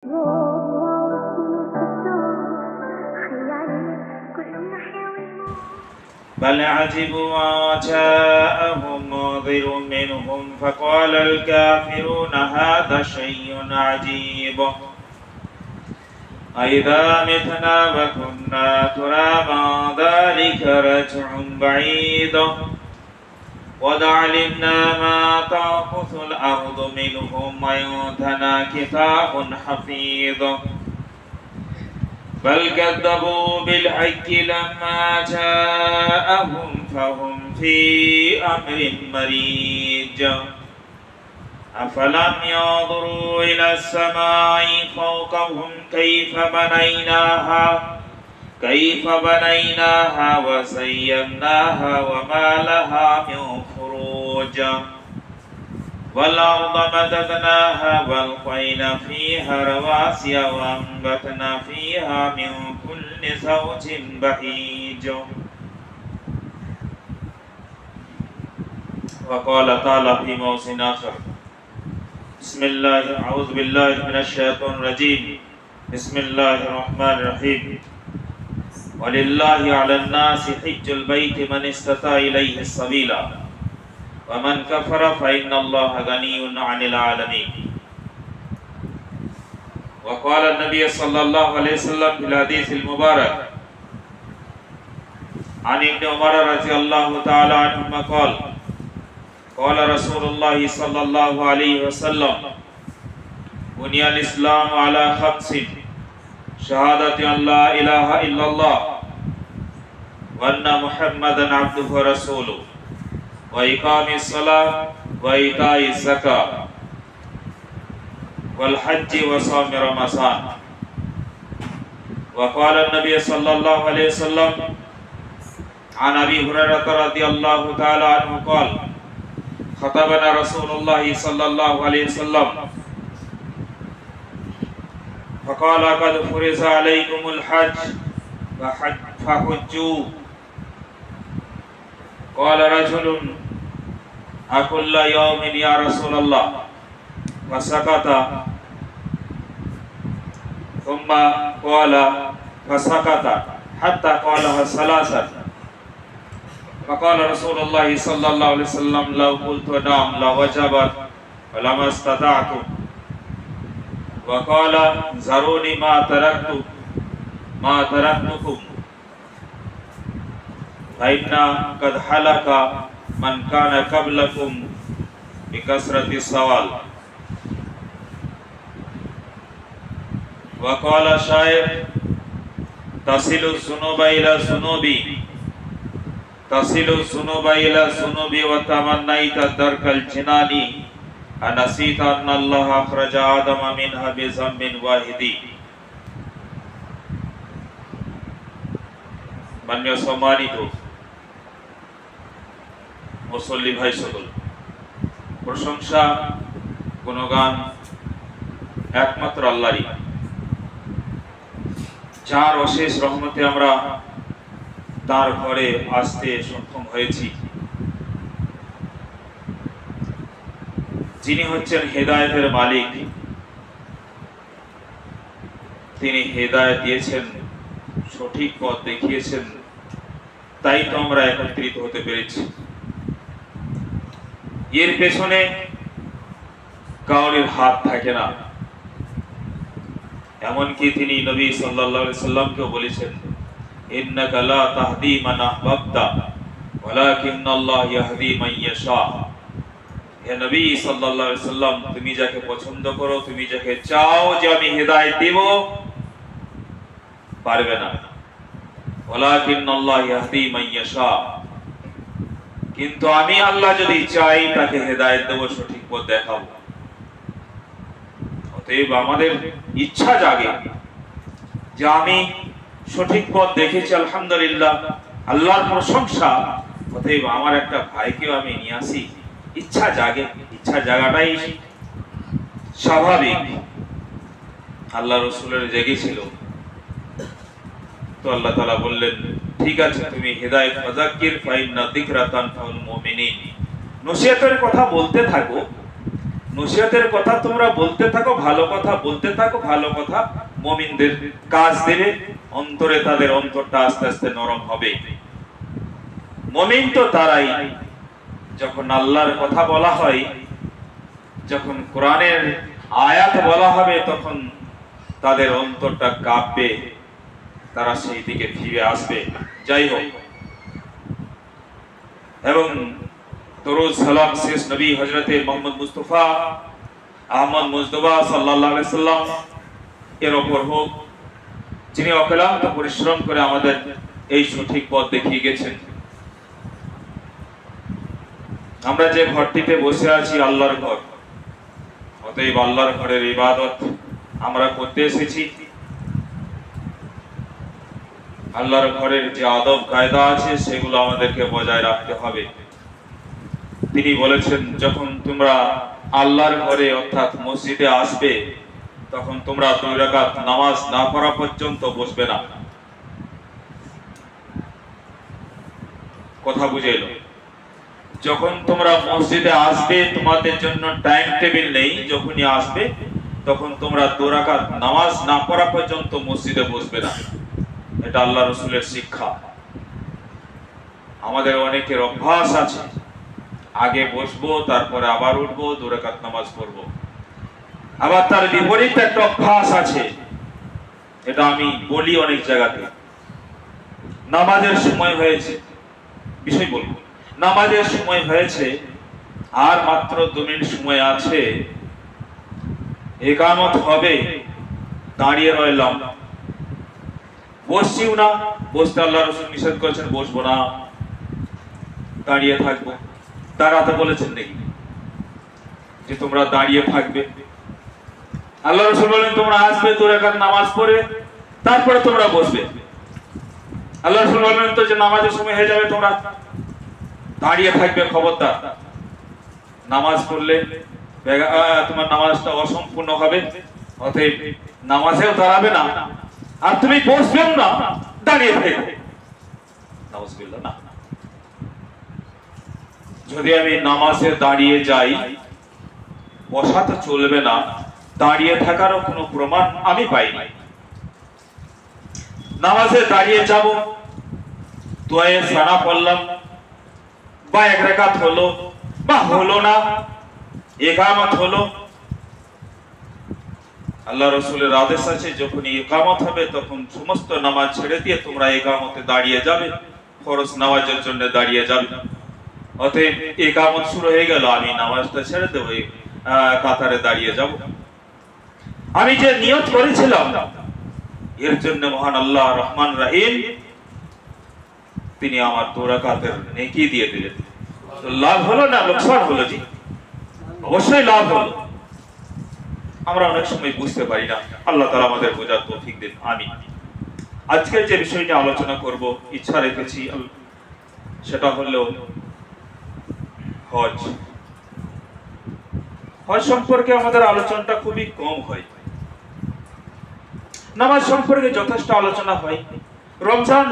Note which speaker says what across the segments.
Speaker 1: بل عجبوا أن جاءهم منذر منهم فقال الكافرون هذا شيء عجيب أإذا متنا وكنا ترابا ذلك رجع بعيد قد علمنا ما تنقص الأرض منهم وعندنا كتاب حفيظ بل كذبوا بالحق لما جاءهم فهم في أمر مريج أفلم ينظروا إلى السماء فوقهم كيف بنيناها وزيناها وما لها من فروج والأرض مددناها والطير فيها رواسي وأنبتنا فيها من كل زوج بهيج وقال تعالى في موضع آخر بسم الله أعوذ بالله من الشيطان الرجيم بسم الله الرحمن الرحيم ولله على الناس حج البيت من استطاع إليه السبيل ومن كفر فإن الله غني عن العالمين وقال النبي صلى الله عليه وسلم في الحديث المبارك عن ابن عمر رضي الله تعالى عنهما قال قال رسول الله صلى الله عليه وسلم بني الإسلام على خمس شهادة أن لا إله إلا الله وأن محمدا عبده ورسوله وإقام الصلاة وإيتاء الزكاة والحج وصوم رمضان وقال النبي صلى الله عليه وسلم عن أبي هريرة رضي الله تعالى عنه قال خطبنا رسول الله صلى الله عليه وسلم فقال قد فرض عليكم الحج فحجوا قال رجل أكل يوم يا رسول الله فسكت ثم قال فسكت حتى قالها ثلاثا فقال رسول الله صلى الله عليه وسلم لو قلت نعم لوجبت ولما استطعت وقال ذروني ما تركتكم فإن قد هلك من كان قبلكم بكثرة السوال وقال شاعر تصل الذنوب إلى الذنوب وتمنيت درك الجنان أنسيت أن الله أخرج آدم منها بذنب واحد মাননীয় সম্মানিত মুসল্লি ভাই সকল, প্রশংসা গুণগান একমাত্র আল্লাহরই, যার অশেষ রহমতে আমরা তার ঘরে আসতে সক্ষম হয়েছি। যিনি হচ্ছেন হেদায়েতের মালিক, তিনি হেদায়েত দিয়েছেন, সঠিক পথ দেখিয়েছেন, তাই তো আমরা একত্রিত হতে পেরেছি। এর পেছনে কাউরির হাত থাকে না, এমনকি তিনি নবী সাল্লাল্লাহু আলাইহি সাল্লামকেও বলেছেন ইন্নাকা লা তাহদি মান আহবাবতা ওয়ালাকিন্নাল্লাহ ইয়াহদি মান ইয়াশা। হে নবী সাল্লাল্লাহু আলাইহি সাল্লাম, তুমি যাকে পছন্দ করো, তুমি যাকে চাও যে আমি হেদায়েত দেব, পারবে না। ওয়ালাকিন্নাল্লাহ ইয়াহদি মান ইয়াশা, কিন্তু আমি আল্লাহ যদি চাই তাকে হেদায়েত দেব, সঠিক পথ দেখাবো। অতএব আমাদের ইচ্ছা জাগে যে আমি সঠিক পথ দেখেছি, আলহামদুলিল্লাহ, আল্লাহর প্রশংসা, অতএব আমার একটা ভাইকেও আমি নিয়ে আসি। ইচ্ছা জাগে, ইচ্ছা জাগাটাই স্বাভাবিক। আল্লাহ রাসূলের জেগেছিল, তো আল্লাহ তাআলা বললেন ঠিক আছে, তুমি হেদায়েত ফাযাক্কির ফাইন্না যিকরা তানফাউল মুমিনিন, নসিহতের কথা বলতে থাকো, নসিহতের কথা তোমরা বলতে থাকো, ভালো কথা বলতে থাকো, ভালো কথা মুমিনদের কাজ দেবে, অন্তরে তাদের অন্তরটা আস্তে আস্তে নরম হবে। মুমিন তো তারাই যখন আল্লাহর কথা বলা হয়, যখন কোরআনের আয়াত বলা হবে, তখন তাদের অন্তরটা কাঁপবে, তারা সেই দিকে ফিরে আসবে। যাই হোক, এবং দরুদ সালাম শেষ নবী হযরতে মুহাম্মদ মুস্তাফা আহমদ মুজতবা সাল্লাল্লাহু আলাইহি সাল্লাম এর উপর হোক, যিনি অক্লান্ত পরিশ্রম করে আমাদের এই সঠিক পথ দেখিয়ে গেছেন। আমরা যে ঘরটিতে বসে আছি আল্লাহর ঘর, অতএব আল্লাহর ঘরের ইবাদত আমরা করতে এসেছি। আল্লাহর ঘরের যে আদব কায়দা আছে সেগুলো আমাদেরকে বজায় রাখতে হবে। তিনি বলেছেন, যখন তোমরা আল্লাহর ঘরে অর্থাৎ মসজিদে আসবে, তখন তোমরা 2 রাকাত নামাজ না পড়া পর্যন্ত বসবে না। কথা বুঝে এলো? যখন তোমরা মসজিদে আসবে, তোমাদের জন্য টাইম টেবিল নেই, যখনই আসবে তখন তোমরা 2 রাকাত নামাজ না পড়া পর্যন্ত মসজিদে বসবে না। এটা আল্লাহ রাসূলের শিক্ষা। আমাদের অনেকের অভ্যাস আছে, আগে বসবো, তারপরে আবার উঠবো, 2 রাকাত নামাজ পড়বো। আবার তার বিপরীত একটা অভ্যাস আছে, এটা আমি বলি অনেক জায়গাতে, নামাজের সময় হয়েছে, বিষয় বলবো, নামাজের সময় হয়েছে, আর মাত্র 2 মিনিট সময় আছে, ইকামত হবে, দাঁড়িয়ে রইলাম, বসছিও না। বসতে আল্লাহ রাসূল নিষেধ করেছেন, বসবো না, দাঁড়িয়ে থাকবো। দাঁড়াতে বলেছেন নাকি যে তোমরা দাঁড়িয়ে থাকবে? আল্লাহ রাসূল বলেন তোমরা আসবে, 2 রাকাত নামাজ পড়ে, তারপরে তোমরা বসবে। আল্লাহ রাসূল বলেন তো যে নামাজের সময় হয়ে যাবে, তোমরা দাঁড়িয়ে থাকবে, খবরদার। নামাজ পড়লে তোমার নামাজটা অসম্পূর্ণ হবে, অতএব নামাজেও দাঁড়াবে না, আর তুমি বসবেও না, দাঁড়িয়ে থাকবে। নাউজুবিল্লাহ। না, যদি আমি নামাজে দাঁড়িয়ে যাই, বসা তো চলবে না, দাঁড়িয়ে থাকারও কোনো প্রমাণ আমি পাইনি। নামাজে দাঁড়িয়ে যাব, দুয়ায়ে সানা পড়লাম, বা 1 রাকাত হলো বা হলো না, ইকামত হলো, আল্লাহ রাসূলের আদেশ আছে যখন ইকামত হবে তখন সমস্ত নামাজ ছেড়ে দিয়ে তোমরা ইকামতে দাঁড়িয়ে যাবে, ফরজ নামাজের জন্য দাঁড়িয়ে যাবে। অতএব ইকামত শুরু হয়ে গেল, আমি নামাজটা ছেড়ে দেব, কাতারে দাঁড়িয়ে যাব। আমি যে নিয়ত করেছিলাম, এর জন্য মহান আল্লাহ রহমান রহিম তিনি আমার 2 রাকাতের নেকি দিয়ে দিলেন। লাভ হলো না লোকসান হলো? জি, অবশ্যই লাভ হলো। আমরা অনেক সময় বুঝতে পারি না, আল্লাহ তাআলা আমাদের বোঝার তৌফিক দিন, আমিন। আজকে যে বিষয়টি আলোচনা করব, ইচ্ছা রেখেছি, সেটা হলো হজ। হজ সম্পর্কে আমাদের আলোচনাটা খুবই কম হয়। নামাজ সম্পর্কে যথেষ্ট আলোচনা হয়। রমজান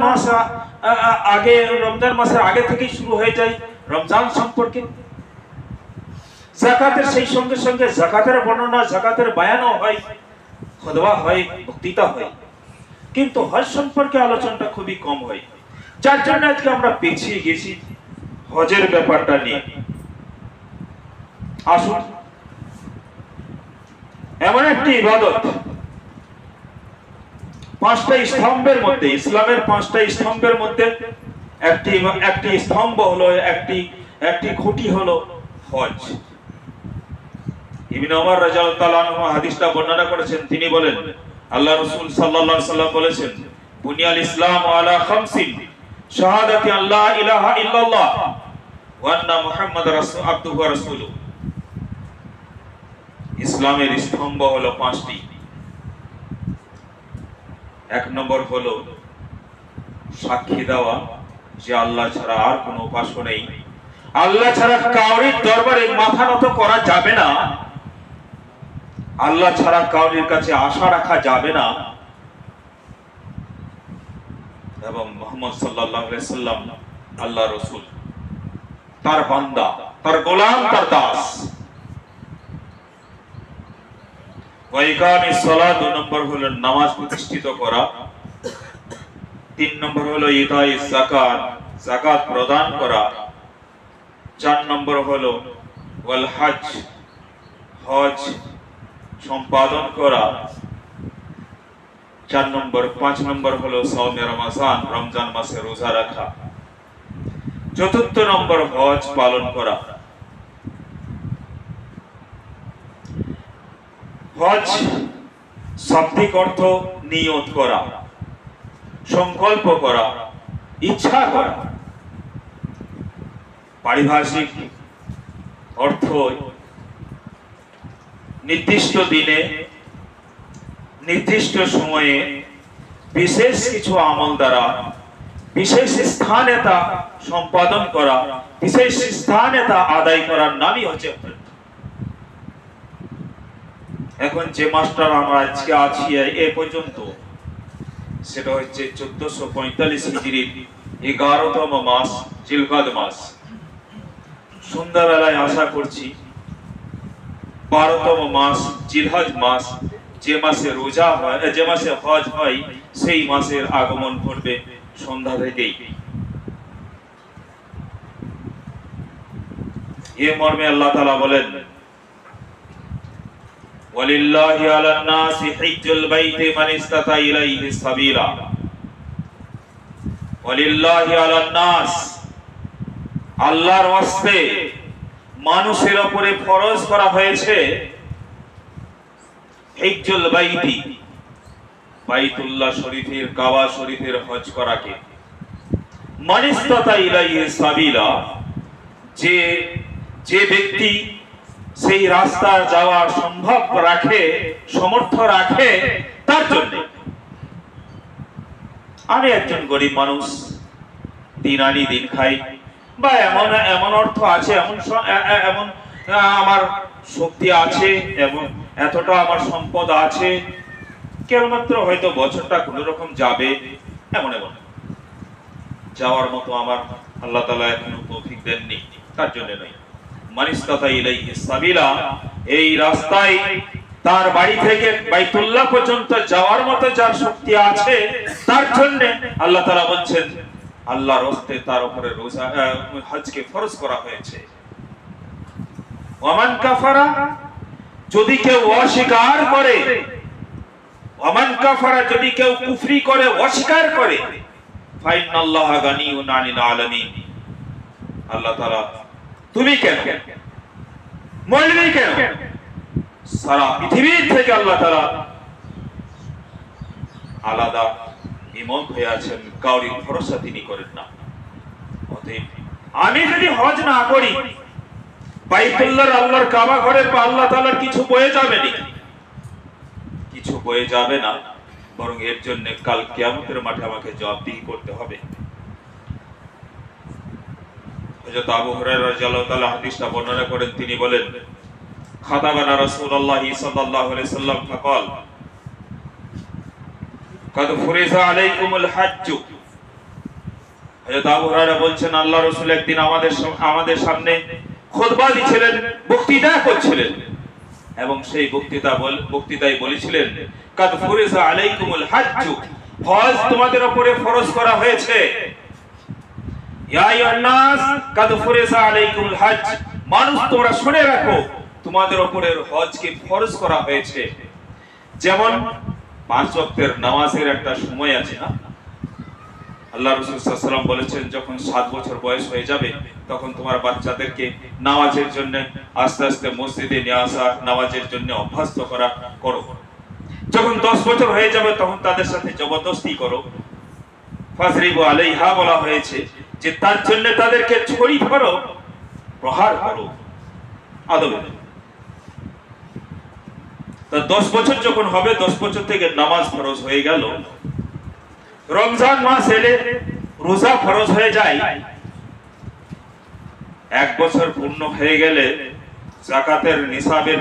Speaker 1: মাসের আগে থেকেই শুরু হয়ে যায় রমজান সম্পর্কে। যাকাতের সেই সঙ্গে সঙ্গে যাকাতের বর্ণনা, যাকাতের বায়ানও হয়, খুতবা হয়, বক্তৃতা হয়, কিন্তু হজ সম্পর্কে আলোচনাটা খুবই কম হয়। যার জন্য আজকে আমরা পিছিয়ে গেছি হজের ব্যাপারটা নিয়ে। আসুন, এমন একটি ইবাদত, 5টা স্তম্ভের মধ্যে, ইসলামের 5টা স্তম্ভের মধ্যে একটি স্তম্ভ হলো, একটি খুঁটি হলো হজ। ইবনে ওমর রাদিয়াল্লাহু তাআলা আনহু হাদিসটা বর্ণনা করেছেন। তিনি বলেন, আল্লাহ রাসূল সাল্লাল্লাহু আলাইহি সাল্লাম বলেছেন, বুনিয়াল ইসলাম আলা খামসিন, শাহাদাতি আল্লা ইলাহা ইল্লাল্লাহ ওয়া আন্না মুহাম্মাদুর আবদুহু ওয়া রাসূলুহু। ইসলামের স্তম্ভ হলো 5টি। 1 নম্বর হলো সাক্ষী দেওয়া যে আল্লাহ ছাড়া আর কোনো উপাস্য নেই, আল্লাহ ছাড়া কাউরির দরবারে মাথা নত করা যাবে না, আল্লাহ ছাড়া কাউরির কাছে আশা রাখা যাবে না, এবং মুহাম্মদ সাল্লাল্লাহু আলাইহি সাল্লাম আল্লাহর রাসূল, তার বান্দা, তার গোলাম, তার দাস। ওয়া ইকামিস সালাত 2 নম্বর হলো নামাজ প্রতিষ্ঠিত করা, 3 নম্বর হলো ইতাইস যাকাত, যাকাত প্রদান করা, 4 নম্বর হলো ওয়াল হজ, হজ সম্পাদন করা, 5 নম্বর হলো সাওমে রমজান, রমজান মাসে রোজা রাখা, 4 নম্বর হজ পালন করা। হজ শাব্দিক অর্থ নিয়ত করা, সংকল্প করা, ইচ্ছা করা। পারিভাষিক অর্থ নির্দিষ্ট দিনে নির্দিষ্ট সময়ে বিশেষ কিছু আমল দ্বারা বিশেষ স্থানে তা সম্পাদন করা, বিশেষ স্থানে তা আদায় করার নামই হচ্ছে। এখন যে মাস্টার আমরা আজকে আছি এ পর্যন্ত, সেটা হচ্ছে 1445 হিজরির 11তম মাস জিলকাদ মাস। সন্ধ্যাবেলায় আশা করছি 12তম মাস জিলহজ মাস, যে মাসে রোজা হয়, যে মাসে হজ হয়, সেই মাসের আগমন ঘটবে সন্ধ্যা থেকেই। এ মর্মে আল্লাহ তাআলা বলেন, ওয়ালিল্লাহি আলান নাসি হিজ্জুল বাইতি মান ইসতাতা ইলাইহি সাবিলা। ওয়ালিল্লাহি আলান নাস, আল্লাহর ওয়াস্তে মানুষের উপরে ফরজ করা হয়েছে হিজ্জুল বাইতি, বাইতুল্লাহ শরীফের, কাবা শরীফের হজ করাকে। মান ইসতাতা ইলাইহি সাবিলা, যে ব্যক্তি সেই রাস্তা যাওয়া সম্ভব রাখে, সমর্থ রাখে, তার জন্য। আমি একজন গরিব মানুষ, দিন আনি দিন খাই, বা এমন অর্থ আছে, এমন আমার শক্তি আছে, এবং এতটা আমার সম্পদ আছে, কেবলমাত্র হয়তো বছরটা কোনো রকম যাবে, এমন যাওয়ার মতো আমার আল্লাহ তাআলা এখনো তৌফিক দেননি, তার জন্য নয়। মানিস্তাতা ইলাইহি সাবিলা, এই রাস্তায় তার বাড়ি থেকে বাইতুল্লাহ পর্যন্ত যাওয়ার মতো যার শক্তি আছে, তার জন্য আল্লাহ তাআলা বলছেন আল্লাহর রাস্তে তার উপরে রোজা হজকে ফরজ করা হয়েছে। ওয়ামান কাফারা, যদি কেউ অস্বীকার করে, ওয়ামান কাফারা, যদি কেউ কুফরি করে, অস্বীকার করে, ফাইনাল্লাহা গানিয়ুন আনিল আলামিন, আল্লাহ তাআলা, তুমি কেন, মৌলবী কেন, সারা পৃথিবীর থেকে আল্লাহ তাআলা আলাদা ইমাম হয়ে আছেন, কাউরি ভরসা তিনি করেন না। অতএব আমি যদি হজ না করি, বাইতুল্লাহর, আল্লাহর কাবা ঘরের পা আল্লাহ তাআলার কিছু বয়ে যাবে না, কিছু বয়ে যাবে না, বরং এর জন্য কাল কিয়ামতের মাঠে আমাকে জবাবদিহি করতে হবে। হযরত আবু হুরায়রা রাদিয়াল্লাহু তাআলা হাদিসটা বর্ণনা করেন, তিনি বলেন, খাতাবানা রাসূলুল্লাহ সাল্লাল্লাহু আলাইহি সাল্লাম ফাকাল কাদ ফুরিজা আলাইকুমুল হজ্জ। হযরত আবু হুরায়রা বলছেন, আল্লাহর রাসূল একদিন আমাদের সামনে খুতবা দিছিলেন, বক্তৃতা করছিলেন, এবং সেই বক্তৃতায় বলেছিলেন, কাদ ফুরিজা আলাইকুমুল হজ্জ, হজ তোমাদের উপরে ফরজ করা হয়েছে। ইয়া আইয়ুহান নাস কাদ ফুরিজা আলাইকুমুল হজ্জ, মানুষ তোমরা শুনে রাখো, তোমাদের উপরে হজকে ফরজ করা হয়েছে। যেমন 5 ওয়াক্তের নামাজের একটা সময় আছে না, আল্লাহ রাসূল সাল্লাল্লাহু আলাইহি ওয়াসাল্লাম বলেছেন, যখন 7 বছর বয়স হয়ে যাবে, তখন তোমার বাচ্চাদেরকে নামাজের জন্য আস্তে আস্তে মসজিদে নিয়ে আসা, নামাজের জন্য অভ্যস্ত করো। যখন 10 বছর হয়ে যাবে, তখন তাদের সাথে জবরদস্তি করো। ফাজরিবু আলাইহা বলা হয়েছে যে তার জন্য তাদেরকে ছড়ি ধরো, প্রহার করো আদবে। তা 10 বছর যখন হবে, 10 বছর থেকে নামাজ ফরজ হয়ে গেল। রমজান মাস এলে রোজা ফরজ হয়ে যায়। 1 বছর পূর্ণ হয়ে গেলে যাকাতের নিসাবের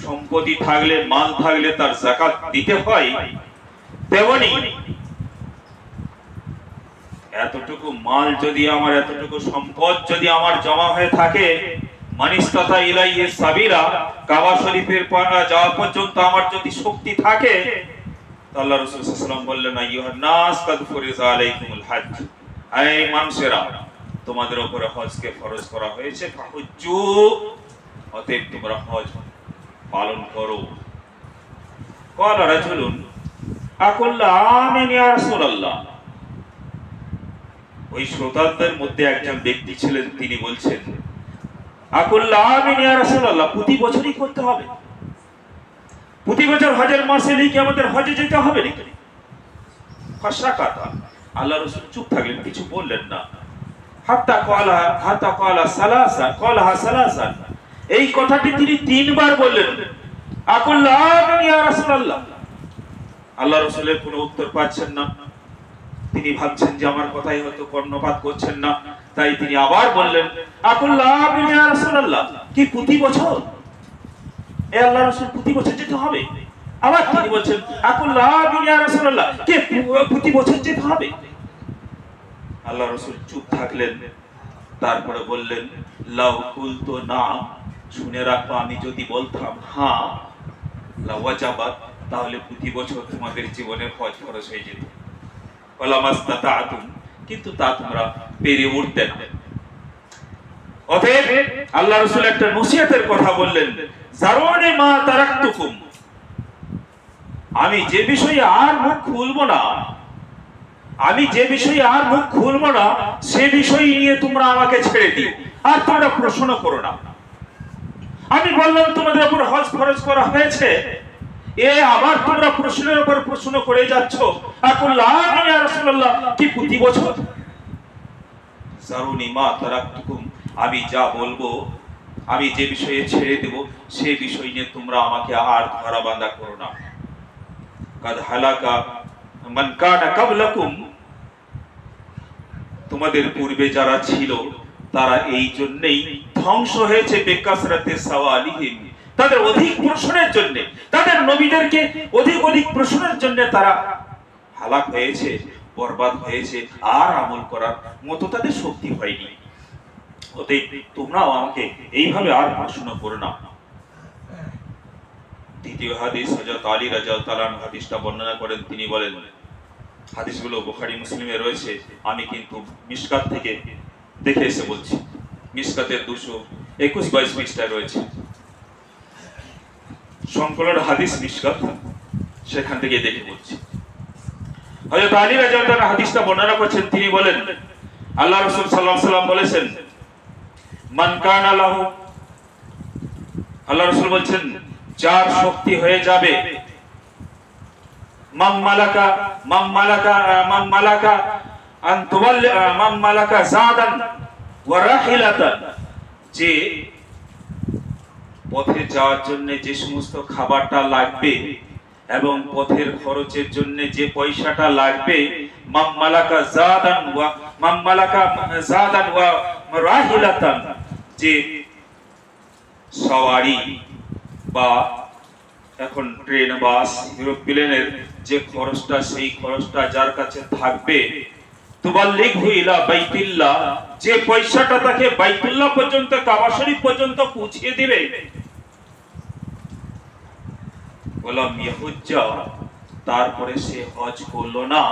Speaker 1: সম্পত্তি থাকলে, মাল থাকলে তার যাকাত দিতে হয়। তেমনি এতটুকু মাল যদি আমার, এতটুকু সম্পদ যদি আমার জমা হয়ে থাকে, মানিস্তাতা ইলাইহি সাবিলা, কাবা শরীফের যাওয়া পর্যন্ত আমার যদি শক্তি থাকে, আল্লাহ রাসূল সাল্লাল্লাহু আলাইহি ওয়াসাল্লাম বললেন, আইয়ুহান নাস কাদ ফুরিজা আলাইকুমুল হজ, এই মানুষেরা তোমাদের উপরে হজকে ফরজ করা হয়েছে, ফাহুজ্জু, অতএব তোমরা হজ পালন করো। ক্বালা রাজুলুন আকুল্লা আমিন ইয়া রাসূলুল্লাহ। ওই শ্রোতাদের মধ্যে একজন ব্যক্তি ছিলেন, তিনি বলছেন, আকুল্লা আমিন ইয়া রাসূলুল্লাহ, প্রতি বছরই করতে হবে? প্রতি বছর হজের মাসে কি আমাদের হজে যেতে হবে নাকি? ফাসাকাতা, আল্লাহ রাসূল চুপ থাকলেন, কিছু বললেন না। হাত্তা ক্বালা সালাসা, এই কথাটি তিনি তিনবার বললেন, আকুল্লা আমিন ইয়া রাসূলুল্লাহ। আল্লাহ রাসূলের কোনো উত্তর পাচ্ছেন না। তিনি ভাবছেন যে আমার কথাই হয়তো কর্ণপাত করছেন না, তাই তিনি আবার বললেন, আকুল্লা আমিন ইয়া রাসূলুল্লাহ, কি প্রতি বছর? এ আল্লাহ রাসূল, প্রতি বছর যেতে হবে? আবার তিনি বলছেন, আকুল্লা আমিন ইয়া রাসূলুল্লাহ, কি প্রতি বছর যেতে হবে? আল্লাহ রাসূল চুপ থাকলেন, তারপরে বললেন, লাউ কুলতু নাম, শুনে রাখো, আমি যদি বলতাম হ্যাঁ, লাওয়াজাবাত, তাহলে প্রতি বছর তোমাদের জীবনে হজ ফরজ হয়ে যেত। ওয়ালামাস্তাতাতুম, কিন্তু তা তোমরা পেরে উঠতে না। অতএব আল্লাহ রাসূল একটা নসিহতের কথা বললেন, জারুনি মা তারাকতুকুম, আমি যে বিষয়ে আর মুখ খুলবো না, সে বিষয় নিয়ে তোমরা আমাকে ছেড়ে দিও, আর তোমরা প্রশ্ন করো না। আমি বললাম তোমাদের উপর হজ ফরজ করা হয়েছে, এ আবার তোমরা প্রশ্নের উপর প্রশ্ন করে যাচ্ছ, আকুল্লা আমিন ইয়া রাসূলুল্লাহ, কি প্রতি বছর? জারুনি মা তারাকতুকুম, আমি যা বলবো, আমি যে বিষয়ে ছেড়ে দেব, সে বিষয় নিয়ে তোমরা আমাকে আর ধরা বাঁধা করো না। কাদ হালাকা মান কানা ক্বাবলাকুম, তোমাদের পূর্বে যারা ছিল তারা এই জন্যই ধ্বংস হয়েছে, বেকাসরাতে সাওয়ালিহিম, তাদের অধিক প্রশ্নের জন্য, তাদের নবীদেরকে অধিক প্রশ্নের জন্য তারা হালাক হয়েছে, বরবাদ হয়েছে, আর আমল করার মতো তাদের শক্তি হয়নি। অতএব তোমরাও আমাকে এইভাবে আর প্রশ্ন করো না। দ্বিতীয় হাদিস, হযরত আলী রাদিয়াল্লাহু তাআলা হাদিসটা বর্ণনা করেন, তিনি বলেন, হাদিসগুলো বুখারী মুসলিমে রয়েছে, আমি কিন্তু মিশকাত থেকে দেখে এসে বলছি। মিশকাতের 221-22 পৃষ্ঠায় রয়েছে, সংকলন হাদিস মিশকাত, সেখান থেকে দেখে বলছি। হযরত আলী রাদিয়াল্লাহু তাআলা হাদিসটা বর্ণনা করছেন, তিনি বলেন, আল্লাহ রাসূল সাল্লাল্লাহু আলাইহি ওয়াসাল্লাম বলেছেন, মান কানা লাহু, আল্লাহ রাসূল বলছেন, যার শক্তি হয়ে যাবে, জাদান ওয়া রাহিলাতান, যে পথে যাওয়ার জন্য যে সমস্ত খাবারটা লাগবে এবং পথের খরচের জন্য যে পয়সাটা লাগবে, মাম্মালাকা জাদান ওয়া রাহিলাতান, যে সওয়ারি বা এখন ট্রেন, বাস, এরোপ্লেনের যে খরচটা, সেই খরচটা যার কাছে থাকবে, তুবাল্লিগহু ইলা বাইতুল্লাহ, যে পয়সাটা তাকে বাইতুল্লাহ পর্যন্ত, কাবা শরীফ পর্যন্ত পৌঁছে দিবে, ওয়ালাম ইয়াহুজ্জা, তারপরে সে হজ করলো না,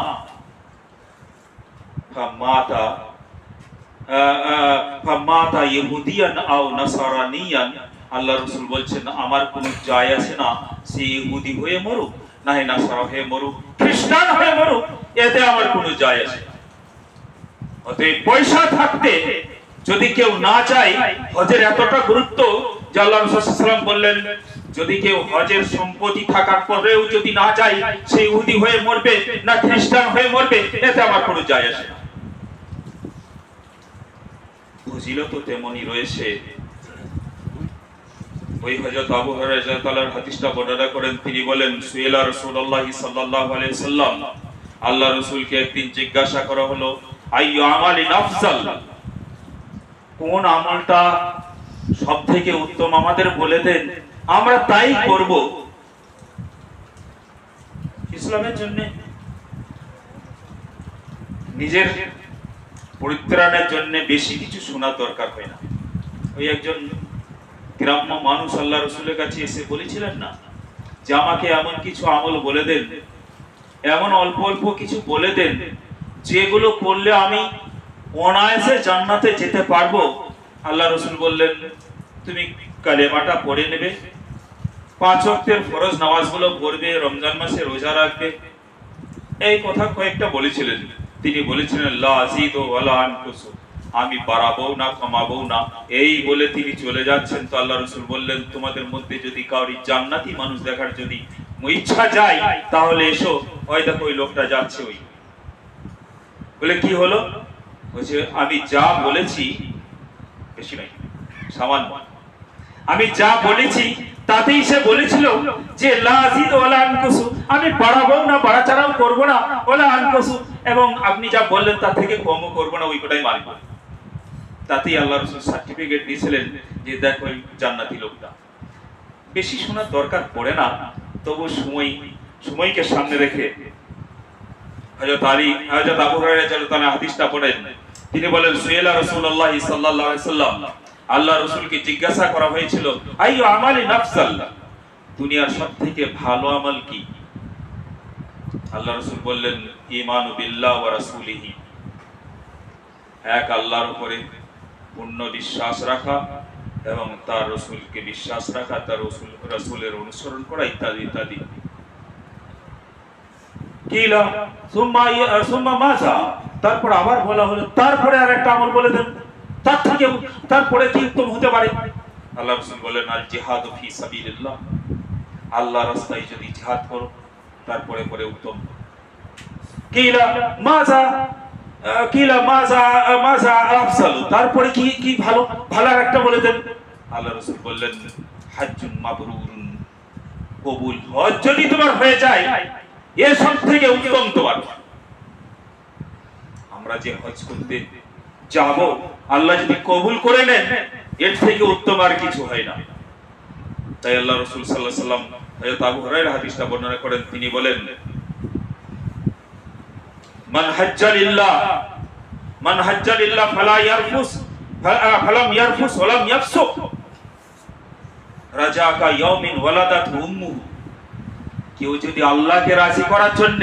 Speaker 1: ফামাতা ইহুদিয়ান আও নাসারানিয়ান, আল্লাহ রাসূল বলছেন, আমার কোনো যায় আসে না, সে ইহুদি হয়ে মরুক, না নাসারা হয়ে মরুক, খ্রিস্টান হয়ে মরুক, এতে আমার কোনো যায় আসে না। অতএব পয়সা থাকতে যদি কেউ না চায়, হজের এতটা গুরুত্ব যে আল্লাহ রাসূল সাল্লাল্লাহু আলাইহি ওয়াসাল্লাম বললেন, যদি কেউ হজের সম্পত্তি থাকার পরেও যদি না যায়, সে ইহুদি হয়ে মরবে না খ্রিস্টান হয়ে মরবে, এতে আমার কোনো যায় আসে না। ফজিলত তো তেমনই রয়েছে। ওই হযরত আবু হুরায়রা রাদিয়াল্লাহু তাআলার হাদিসটা বর্ণনা করেন, তিনি বলেন, সুইলা রাসূলুল্লাহ সাল্লাল্লাহু আলাইহি ওয়াসাল্লাম, আল্লাহ রাসূলকে একদিন জিজ্ঞাসা করা হলো, আইয়ু আমালিন আফজাল, কোন আমলটা সবথেকে উত্তম, আমাদের বলে দেন, আমরা তাই করব। ইসলামের জন্য, নিজের পরিত্রাণের জন্য বেশি কিছু শোনার দরকার হয় না। ওই একজন গ্রাম্য মানুষ আল্লাহ রসুলের কাছে এসে বলেছিলেন না যে আমাকে এমন কিছু আমল বলে দেন, এমন অল্প অল্প কিছু বলে দেন যেগুলো করলে আমি অনায়াসে জান্নাতে যেতে পারবো। আল্লাহ রসুল বললেন তুমি কালেমাটা পড়ে নেবে, 5 ওয়াক্তের ফরজ নামাজগুলো পড়বে, রমজান মাসে রোজা রাখবে, এই কথা কয়েকটা বলেছিলেন। তিনি বলেছিলেন লা আযীদু ওয়ালা আনকুসু, আমি বাড়াবো না কমাবো না, এই বলে তিনি চলে যাচ্ছেন। তো আল্লাহ রসুল বললেন তোমাদের মধ্যে যদি কাউরি জান্নাতি মানুষ দেখার যদি ইচ্ছা যায় তাহলে এসো, ওই দেখো ওই লোকটা যাচ্ছে। ওই বলে কি হলো? বলছে আমি যা বলেছি, বেশি নাই, সামান্য, আমি যা বলেছি তাতেই সে বলেছিল যে লা আযীদু ওয়ালা আনকুসু, আমি বাড়াবো না বাড়াচাড়াও করবো না, ওয়ালা আনকুসু, এবং আপনি যা বললেন তার থেকে কমও করবো না, ওই কোটাই মানবো। তাতেই আল্লাহ রাসূল সার্টিফিকেট দিয়েছিলেন যে দেখো ওই জান্নাতি লোকটা। বেশি শোনার দরকার পড়ে না, তবু সময়কে সামনে রেখে হযরত আবু হুরায়রা রাদিয়াল্লাহু তাআলা হাদিসটা পড়েন। তিনি বলেন সুয়েলা রাসূলুল্লাহ সাল্লাল্লাহু আলাইহি সাল্লাম, আল্লাহ রাসূলকে জিজ্ঞাসা করা হয়েছিল আইয়ু আমালি নাফসাল, দুনিয়ার সবথেকে ভালো আমল কি? আল্লাহ রাসূল বললেন ঈমানু বিল্লাহ ওয়া রাসূলিহি, এক আল্লাহর উপরে পূর্ণ বিশ্বাস রাখা এবং তার রাসূলকে বিশ্বাস রাখা, তার রাসূলের অনুসরণ করা, ইত্যাদি ইত্যাদি। কিলা সুম্মা মাযা, তারপর আবার বলা হলো তারপরে আর একটা আমল বলে দেন, তারপরে কি উত্তম হতে পারে? আল্লাহ রাসূল বলেন আল জিহাদু ফি সাবিলিল্লাহ, আল্লাহর রাস্তায় যদি জিহাদ করো তারপরে পরে উত্তম। কিলা মাযা আফসাল, তারপরে কি ভালো আর একটা বলে দেন। আল্লাহ রাসূল বললেন হজ্জুন মাবরুরুন, কবুল হজ যদি তোমার হয়ে যায় এর সব থেকে উত্তম তোমার। আমরা যে হজ করতে যাব আল্লাহ যদি কবুল করে নেন এর থেকে উত্তম আর কিছু হয় না। তাই আল্লাহ রাসূল সাল্লাল্লাহু আলাইহি ওয়াসাল্লাম হযরত আবু হুরায়রা হাদিসটা বর্ণনা করেন। তিনি বলেন মান হাজ্জা লিল্লাহ ফালাম ইয়ারফুস ওয়ালাম ইয়াফসুক রাজাকা ইয়াউমিন ওয়ালাদাতহু উম্মুহু, কেউ যদি আল্লাহকে রাজি করার জন্য,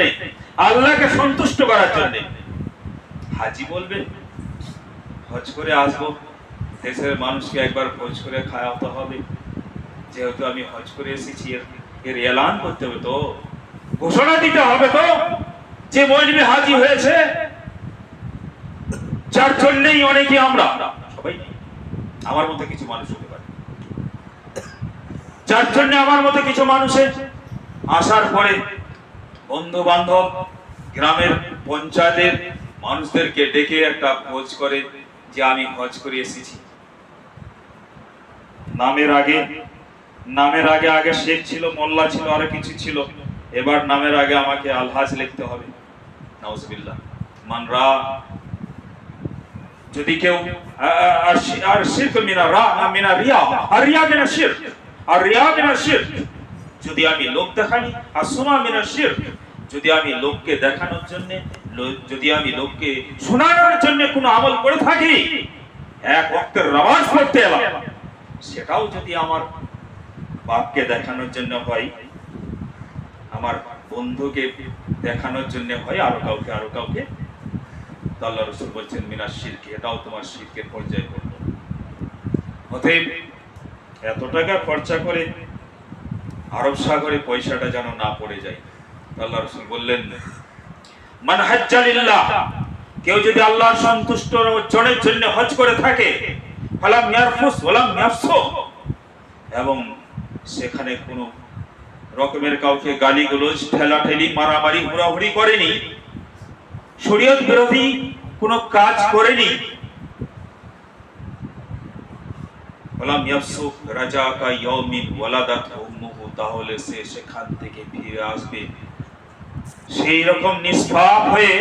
Speaker 1: আল্লাহকে সন্তুষ্ট করার জন্য হাজি বলবে, হজ করে আসবো, দেশের মানুষকে একবার হজ করে খাওয়াতে হবে, যেহেতু আমি হজ করে এসেছি এর এলান করতে হবে, তো ঘোষণা দিতে হবে তো যে মৌলবি হাজি হয়েছে, যার জন্যই অনেকে আমরা সবাই আমার মতো কিছু মানুষ হতে পারে, যার জন্য আমার মতো কিছু মানুষের আসার পরে বন্ধু বান্ধব গ্রামের পঞ্চায়েতের মানুষদেরকে ডেকে একটা ভোজ করে যে আমি হজ করে এসেছি। নামের আগে শেখ ছিল, মোল্লা ছিল, আরো কিছু ছিল, এবার নামের আগে আমাকে আলহাজ লিখতে হবে। নাউজুবিল্লাহ। মানরা যদি কেউ আর শিরক মিনা রিয়া, আর রিয়া মিনা শিরক, আর রিয়া মিনা শিরক, যদি আমি লোক দেখানি, আর সুমা মিনা শিরক, যদি আমি লোককে দেখানোর জন্য, যদি আমি লোককে শোনানোর জন্য কোনো আমল করে থাকি, এক ওয়াক্তের নামাজ পড়তে এলাম, সেটাও যদি আমার বাপকে দেখানোর জন্য হয়, আমার বন্ধুকে দেখানোর জন্য হয়, আরো কাউকে, আল্লাহ রাসূল বলছেন মিনাশ শিরক, এটাও তোমার শিরকের পর্যায়ে পড়লো। অতএব এত টাকা খরচা করে আরব সাগরে পয়সাটা যেন না পড়ে যায়। আল্লাহ রাসূল বললেন মান হাজ্জা লিল্লাহ, কেউ যদি আল্লাহর সন্তুষ্ট অর্জনের জন্য হজ করে থাকে, ফালাম ইয়ারফুস ওয়ালাম ইয়াফসুক, এবং সেখানে কোনো রকমের কাউকে গালিগালাজ, ঠেলাঠেলি, মারামারি, হুড়াহুড়ি করেনি, শরীয়ত বিরোধী কোনো কাজ করেনি, ওয়ালাম ইয়াফসুক রাজাকা ইয়াউমিন ওয়ালাদাতহু উম্মুহু, তাহলে সে সেখান থেকে ফিরে আসবে সেই রকম নিষ্পাপ হয়ে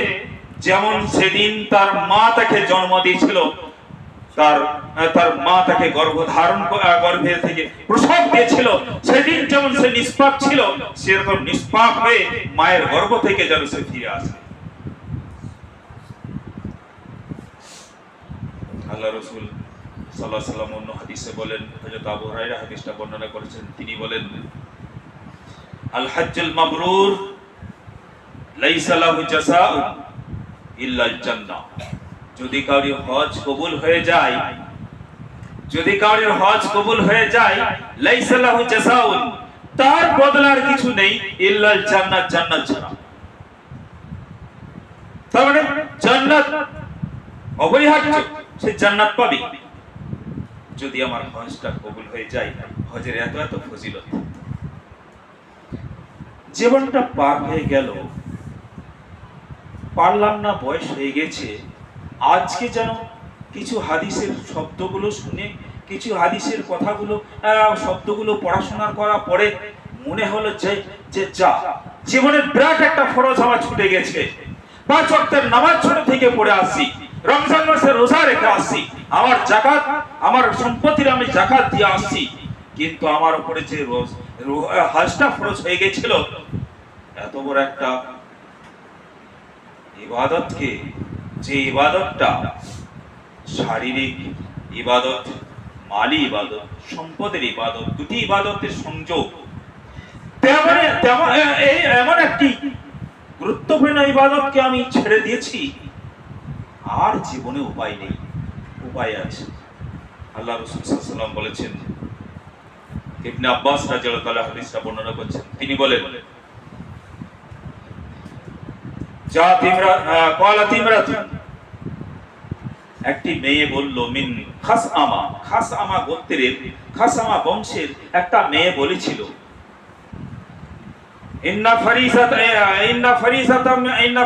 Speaker 1: যেমন সেদিন তার মা তাকে জন্ম দিয়েছিল, তার মা তাকে গর্ভে থেকে প্রসব দিয়েছিল, সেদিন যেমন সে নিষ্পাপ ছিল, সেরকম নিষ্পাপ হয়ে মায়ের গর্ভ থেকে যেন সে ফিরে আসে। আল্লাহ রাসূল সাল্লাল্লাহু আলাইহি ওয়াসাল্লাম অন্য হাদিসে বলেন, হযরত আবু হুরায়রা হাদিসটা বর্ণনা করেছেন, তিনি বলেন আল হজ্জুল মাবরুর লাইসা লাহু জাযাউ ইল্লা আল জান্নাহ। যদি কারোর হজ কবুল হয়ে যায়, যদি কারোর হজ কবুল হয়ে যায়, লাইসা লাহু জাযাউ, তার বদলার কিছু নেই, ইল্লা আল জান্নাত, জান্নাত ছাড়া। তার মানে জান্নাত অপরিহার্য, সে জান্নাত পাবে যদি আমার হজটা কবুল হয়ে যায়। হজের এত এত ফজিলত। জীবনটা পার হয়ে গেল, পারলাম না, বয়স হয়ে গেছে। আজকে যেন কিছু হাদিসের শব্দগুলো শুনে, কিছু হাদিসের কথাগুলো শব্দগুলো পড়াশোনা করা পরে মনে হলো যে যা, জীবনের বিরাট একটা ফরজ আমার ছুটে গেছে। 5 ওয়াক্তের নামাজ ছোট থেকে পড়ে আসছি, রমজান মাসে রোজা রেখে আসছি, আমার যাকাত, আমার সম্পত্তির আমি যাকাত দিয়ে আসছি, কিন্তু আমার উপরে যে হজটা ফরজ হয়ে গেছিল, এত বড় একটা ইবাদতকে, যে ইবাদতটা শারীরিক ইবাদত, মালি ইবাদত, সম্পদের ইবাদত, দুটি ইবাদতের সংযোগ, এমন একটি গুরুত্বপূর্ণ ইবাদতকে আমি ছেড়ে দিয়েছি, আর জীবনে উপায় নেই। উপায় আছে। আল্লাহ রাসূল সাল্লাল্লাহু আলাইহি ওয়াসাল্লাম বলেছেন, ইবনে আব্বাস রাদিয়াল্লাহু তাআলা হাদিসটা বর্ণনা করছেন, তিনি বলেন একটি মেয়ে বলল, মিন খাসআমা, খাসআমা গোত্রের, খাসআমা বংশের একটা মেয়ে বলেছিল, ইন্না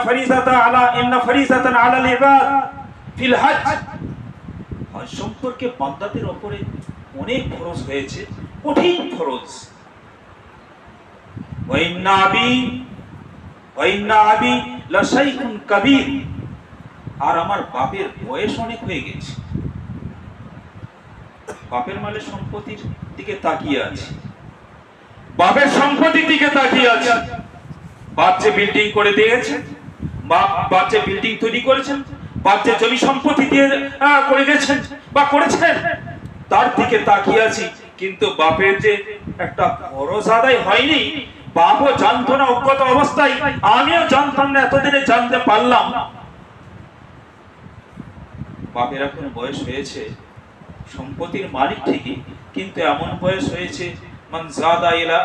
Speaker 1: ফারিজাতান আলাল ইবাদ ফিল হজ। হজ সম্পর্কে বান্দাদের উপরে অনেক ফরজ হয়েছে, কঠিন ফরজ। ওয়া ইন্না আবি লাশাইখুন কাবীর, আর আমার বাপের বয়স অনেক হয়ে গেছে। বাপের মালের সম্পত্তির দিকে তাকিয়ে আছে, বাপের সম্পত্তির দিকে তাকিয়ে আছে। বাপ যে বিল্ডিং করে দিয়েছে, বাপ যে বিল্ডিং তৈরি করেছেন, বাপ যে জমি সম্পত্তি দিয়ে করে গেছেন বা করেছেন, তার দিকে তাকিয়ে আছি। কিন্তু বাপের যে একটা ফরজ আদায় হয়নি, বাপও জানতো না অজ্ঞতা অবস্থায়, আমিও জানতাম না, এতদিনে জানতে পারলাম। বাপের এখন বয়স হয়েছে, সম্পত্তির মালিক ঠিকই, কিন্তু এমন বয়স হয়েছে, মান যাদা ইলা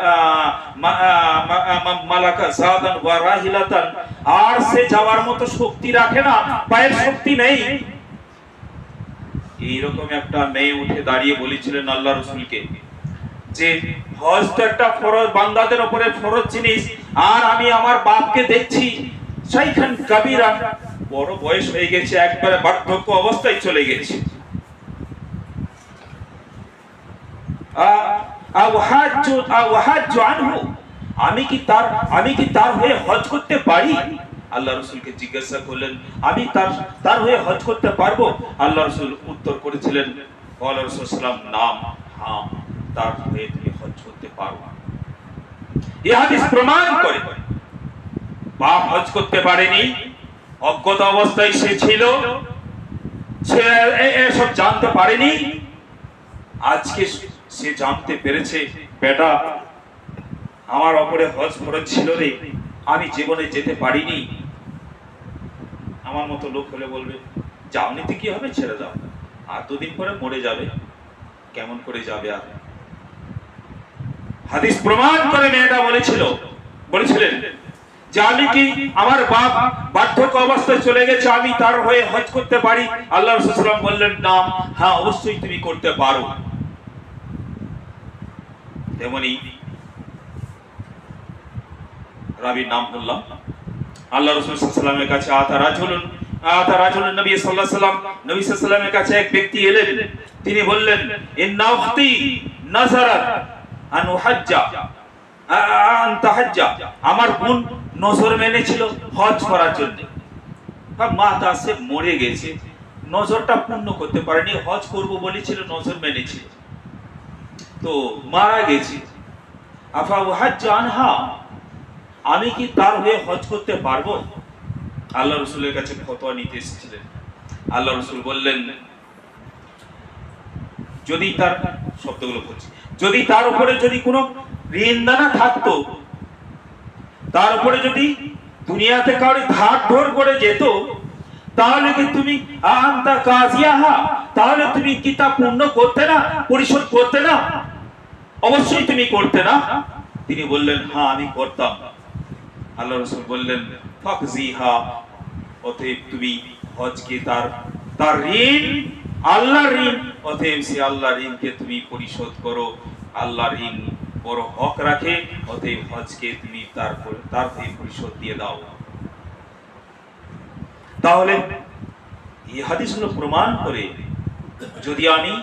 Speaker 1: মালাকা যাদান ওয়া রাহিলাতান, আর সে যাওয়ার মতো শক্তি রাখে না, পায়ের শক্তি নেই। এইরকম একটা মেয়ে উঠে দাঁড়িয়ে বলেছিলেন আল্লাহ রাসূলকে যে হজ তো একটা ফরজ, বান্দাদের উপরে ফরজ জিনিস, আর আমি আমার বাপকে দেখছি শাইখান কাবীরা, বড় বয়স হয়ে গেছে, একবারে বার্ধক্য অবস্থায় চলে গেছে। আমি কি তার হয়ে হজ করতে পারি? আল্লাহ রাসূলকে জিজ্ঞাসা করলেন, আমি তার হয়ে হজ করতে পারবো? আল্লাহ রাসূল উত্তর করেছিলেন, আল্লাহ রাসূল সাল্লাল্লাহু আলাইহি ওয়াসাল্লাম, নাম, হ্যাঁ, তার হয়ে তুমি হজ করতে পারো। এই হাদিস প্রমাণ করে বাপ হজ করতে পারেনি, অজ্ঞত অবস্থায় সে ছিল, সে এসব জানতে পারেনি। আজকে সে জানতে পেরেছে, বেটা আমার উপরে হজ ফরজ ছিল রে, আমি জীবনে যেতে পারিনি। আমার মতো লোক হলে বলবে, যাওনি তো কি হবে, ছেড়ে দাও, আর 2 দিন পরে মরে যাবে, কেমন করে যাবে? আর হাদিস প্রমাণ করে মেয়েটা বলেছিলেন যে আমি কি, আমার বাপ বার্ধক্য অবস্থায় চলে গেছে, আমি তার হয়ে হজ করতে পারি? আল্লাহ রাসূল সাল্লাল্লাহু আলাইহি ওয়াসাল্লাম বললেন, না, হ্যাঁ, অবশ্যই তুমি করতে পারো। তেমনি রাবীর নাম বললাম, আল্লাহ রাসূল সাল্লাল্লাহু আলাইহি ওয়াসাল্লামের কাছে আতা রাজুলুন নবী সাল্লাল্লাহু আলাইহি ওয়াসাল্লাম, নবী সাল্লাল্লাহু আলাইহি ওয়াসাল্লামের কাছে এক ব্যক্তি এলেন। তিনি বললেন, ইন্না উখতি নাযারাত আন উহাজ্জা আন তাহাজ্জা, আমার বোন নজর মেনেছিল হজ করার জন্য, মা তার সে মরে গেছে, নজরটা পূর্ণ করতে পারেনি, হজ করব বলেছিল, নজর মেনেছিল, তো মারা গেছে। আফা উহাজ্জা আনহা, আমি কি তার হয়ে হজ করতে পারবো? আল্লাহ রাসূলের কাছে ফতোয়া নিতে এসেছিলেন। আল্লাহ রাসূল বললেন, যদি তার শব্দগুলো বলছি, যদি তার উপরে যদি কোনো ঋণদানা থাকতো, তার উপরে যদি দুনিয়াতে কাউরি ধার ধর করে যেত, তাহলে কি তুমি আনতা কাজিয়াহা, তাহলে তুমি কি তা পূর্ণ করতে না, পরিশোধ করতে না? অবশ্যই তুমি করতে না। তিনি বললেন হ্যাঁ আমি করতাম। আল্লাহ রাসূল বললেন ফাকজিহা, অতএব তুমি হজকে তার ঋণ, আল্লাহর ঋণ, অতএব সে আল্লাহর ঋণকে তুমি পরিশোধ করো। আল্লাহর ঋণ বড় হক রাখে, অতএব হজকে তুমি তার পরিশোধ দিয়ে দাও। তাহলে এই হাদিসগুলো প্রমাণ করে, যদি আমি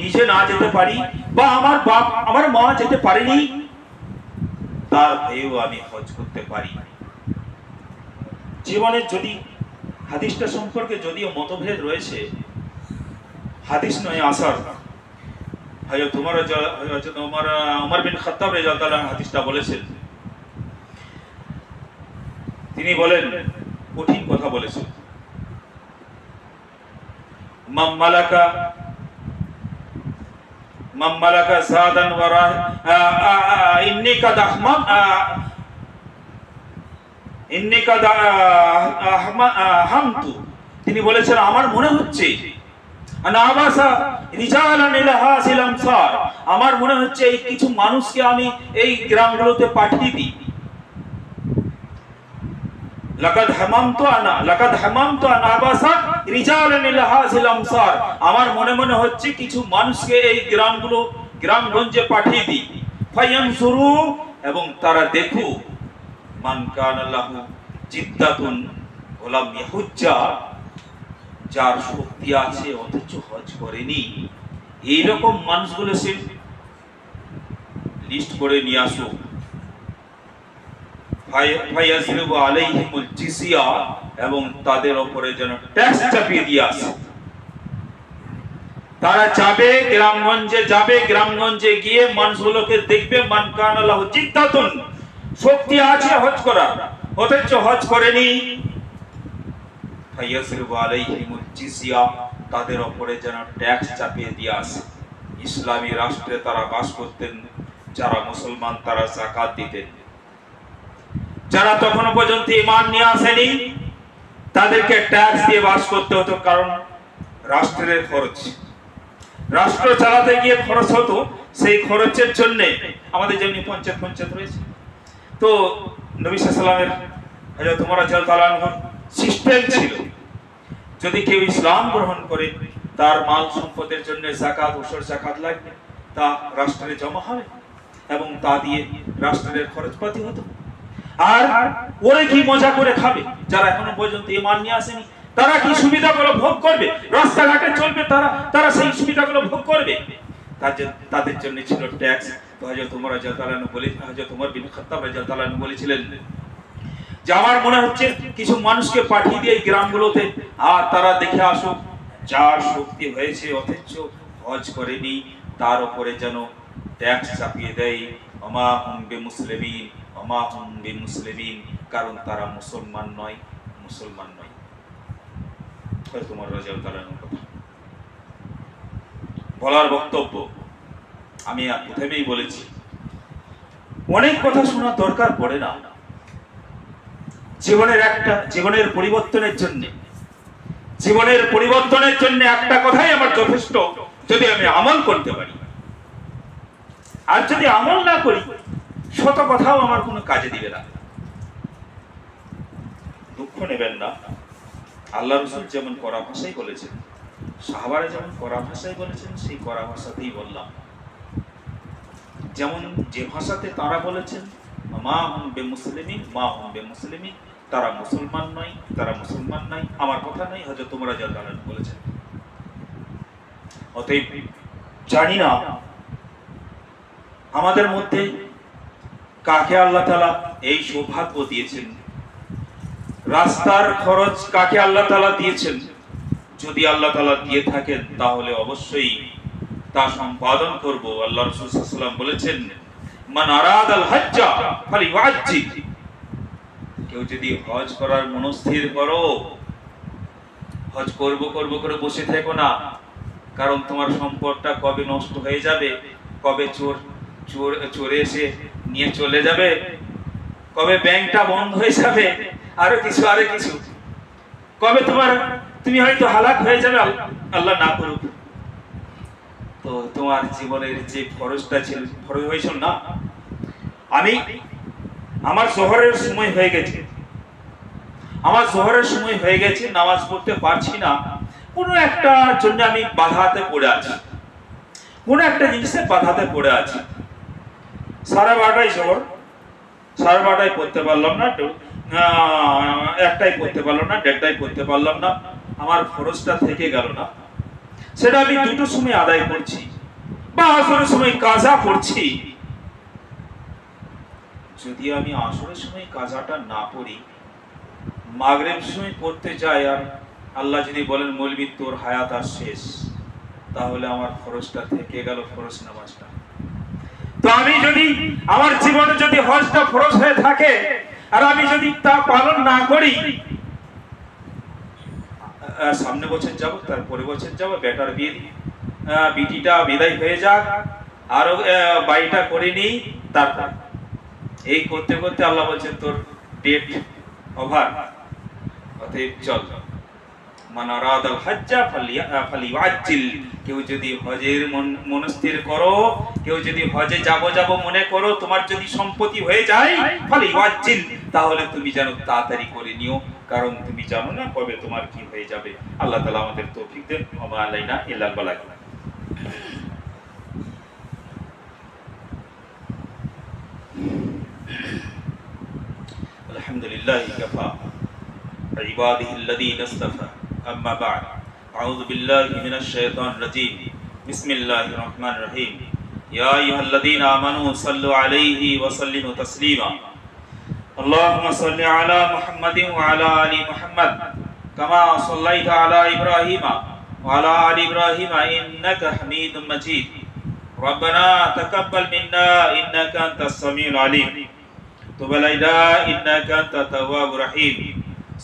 Speaker 1: নিজে না যেতে পারি বা আমার বাপ আমার মা যেতে পারেনি, তার হয়েও আমি হজ করতে পারি। জীবনের যদি হাদিসটা সম্পর্কে যদিও মতভেদ রয়েছে, হাদিস নয় আসার, হযরত ওমর বিন খাত্তাব রাদিয়াল্লাহু আনহু হাদিসটা বলেছেন। তিনি বলেন, কঠিন কথা বলেছেন, মাম্মালাকা সাদান ওয়ারা ইন্নিকা দাহমান হামতু। তিনি বলেছেন আমার মনে হচ্ছে আমার মনে হচ্ছে এই কিছু মানুষকে আমি এই গ্রামগুলোতে পাঠিয়ে দিই। আমার মনে মনে হচ্ছে কিছু মানুষকে এই গ্রামগঞ্জে পাঠিয়ে দিই, ফায়ানসুরু, এবং তারা দেখুক, মান কানা লাহু জিদ্দাতুন ওয়ালাম ইয়াহুজ্জা, যার শক্তি আছে অথচ হজ করেনি, এইরকম মানুষগুলো সে লিস্ট করে নিয়ে আসুক। ফায়াসরিবু আলাইহিমুল জিজিয়া, এবং তাদের উপরে যেন ট্যাক্স চাপিয়ে দিয়ে আসে। তারা যাবে গ্রামগঞ্জে গিয়ে মানুষগুলোকে দেখবে, মান কানা লাহু জিদ্দাতুন, শক্তি আছে হজ করার অথচ হজ করেনি, ফায়াসরিবু আলাইহিমুল জিজিয়া, তাদের উপরে যেন ট্যাক্স চাপিয়ে দিয়ে আসে। ইসলামী রাষ্ট্রে তারা বাস করতেন, যারা মুসলমান তারা যাকাত দিতেন, যারা তখনও পর্যন্ত ঈমান নিয়ে আসেনি তাদেরকে ট্যাক্স দিয়ে বাস করতে হতো, কারণ রাষ্ট্রের খরচ, রাষ্ট্র চালাতে গিয়ে খরচ হতো। সেই খরচের জন্য আমাদের যেমনি পঞ্চায়েত রয়েছে, তো নবী সাল্লাল্লাহু আলাইহি ওয়াসাল্লামের হযরত ওমর রাদিয়াল্লাহু আনহু সিস্টেম ছিল, যদি কেউ ইসলাম গ্রহণ করে তার মাল সম্পদের জন্য যাকাত, ওসর যাকাত লাগবে, তা রাষ্ট্রে জমা হবে এবং তা দিয়ে রাষ্ট্রের খরচপাতি হতো। আর ওরে কি মজা করে খাবে, যারা এখনো পর্যন্ত ঈমান নিয়ে আসেনি, তারা কি সুবিধাগুলো ভোগ করবে, রাস্তাঘাটে চলবে, তারা সেই সুবিধাগুলো ভোগ করবে, তাদের জন্য ছিল ট্যাক্স। তো হযরত ওমর বিন খাত্তাব রাদিয়াল্লাহু আনহু বলেছিলেন যে আমার মনে হচ্ছে কিছু মানুষকে পাঠিয়ে দিয়ে এই গ্রামগুলোতে, আর তারা দেখে আসুক যার শক্তি হয়েছে অথচ হজ করেনি, তার উপরে যেন ট্যাক্স চাপিয়ে দেয়। ওমা হুম বিমুসলিমিন, কারণ তারা মুসলমান নয়। তোমার বলার বক্তব্য আমি প্রথমেই বলেছি, অনেক কথা শোনার দরকার পড়ে না। জীবনের পরিবর্তনের জন্য একটা কথাই আমার যথেষ্ট, যদি আমি আমল করতে পারি। আর যদি আমল না করি, শত কথাও আমার কোনো কাজে দিবে না। দুঃখ নেবেন না, আল্লাহ রাসূল যেমন কড়া ভাষায় বলেছেন, সাহাবারা যেমন কড়া ভাষায় বলেছেন, সেই কড়া ভাষাতেই বললাম। যেমন যে ভাষাতে তারা বলেছেন মা হুম বেমুসলিমিন, তারা মুসলমান নয়, আমার কথা নয়, হযরত ওমর রাদিয়াল্লাহু আনহু বলেছেন। অতএব জানি না আমাদের মধ্যে কাকে আল্লাহ তাআলা এই সৌভাগ্য দিয়েছেন, রাস্তার খরচ কাকে আল্লাহ তাআলা দিয়েছেন। যদি আল্লাহ তাআলা দিয়ে থাকেন তাহলে অবশ্যই তা সম্পাদন করব। আল্লাহ রাসূল সাল্লাল্লাহু আলাইহি ওয়াসাল্লাম বলেছেন, মান আরাদাল হজ্জা ফালিওয়াজ্জিব, কেউ যদি হজ করার মনস্থির করো, হজ করব করে বসে থেকো না, কারণ তোমার সম্পদটা কবে নষ্ট হয়ে যাবে, কবে চোরে এসে নিয়ে চলে যাবে, কবে ব্যাংকটা বন্ধ হয়ে যাবে, আরো কিছু কবে তুমি হয়তো হালাক হয়ে যাবে, আল্লাহ না করুক। তো তোমার জীবনের যে ফরজটা ছিল, ফরজ হয়েছিল না, আমার জোহরের সময় হয়ে গেছে, নামাজ পড়তে পারছি না, কোনো একটা জন্য আমি বাধাতে পড়ে আছি, কোনো একটা জিনিসে বাধাতে পড়ে আছি। 12:30 জোহর, 12:30 পড়তে পারলাম না, 1টায় পড়তে পারলাম না, 1:30 পড়তে পারলাম না, আমার ফরজটা থেকে গেল না। সেটা আমি 2টোর সময় আদায় করছি বা আসরের সময় কাজা করছি। যদি আমি আসরের সময় কাজাটা না পড়ি, মাগরিব সময় পড়তে যাই, আর আল্লাহ যদি বলেন মৌলবি তোর হায়াত আর শেষ, তাহলে আমার ফরজটা থেকে গেল, ফরজ নামাজটা। তো আমি যদি আমার জীবনে যদি হজটা ফরজ হয়ে থাকে আর আমি যদি তা পালন না করি, সামনে বছর যাব, তারপরে বছর যাব, বেটার বিয়ে বিটিটা বিদায় হয়ে যাক, আরো বাড়িটা করে নিই, তারপর এই করতে করতে আল্লাহ বলছেন তোর ডেট ওভার। অতএব চল, মান আরাদাল হজ্জা ফালিউআজ্জিল, কেউ যদি হজের মনস্থির করো, কেউ যদি হজে যাব মনে করো, তোমার যদি সম্পত্তি হয়ে যায় ফালিউআজ্জিল, তাহলে তুমি যেন তাড়াতাড়ি করে নিও, কারণ তুমি জানো না কবে তোমার কি হয়ে যাবে। আল্লাহ তাআলা আমাদের তৌফিক দেন। ওয়া মা আলাইনা ইল্লাল বালাগ। আলহামদুলিল্লাহি কাফা عباده الذين اصطفى أما بعد أعوذ بالله من الشيطان الرجيم بسم الله الرحمن الرحيم يا أيها الذين آمنوا صلوا عليه وسلموا تسليما اللهم صل على محمد وعلى آل محمد كما صليت على إبراهيم وعلى آل إبراهيم إنك حميد مجيد ربنا تقبل منا إنك أنت السميع العليم تب علينا إنك أنت التواب الرحيم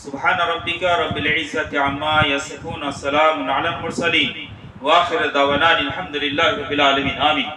Speaker 1: سبحان ربك رب العزة عما يصفون السلام على المرسلين وآخر دعوانا الحمد لله رب العالمين آمين।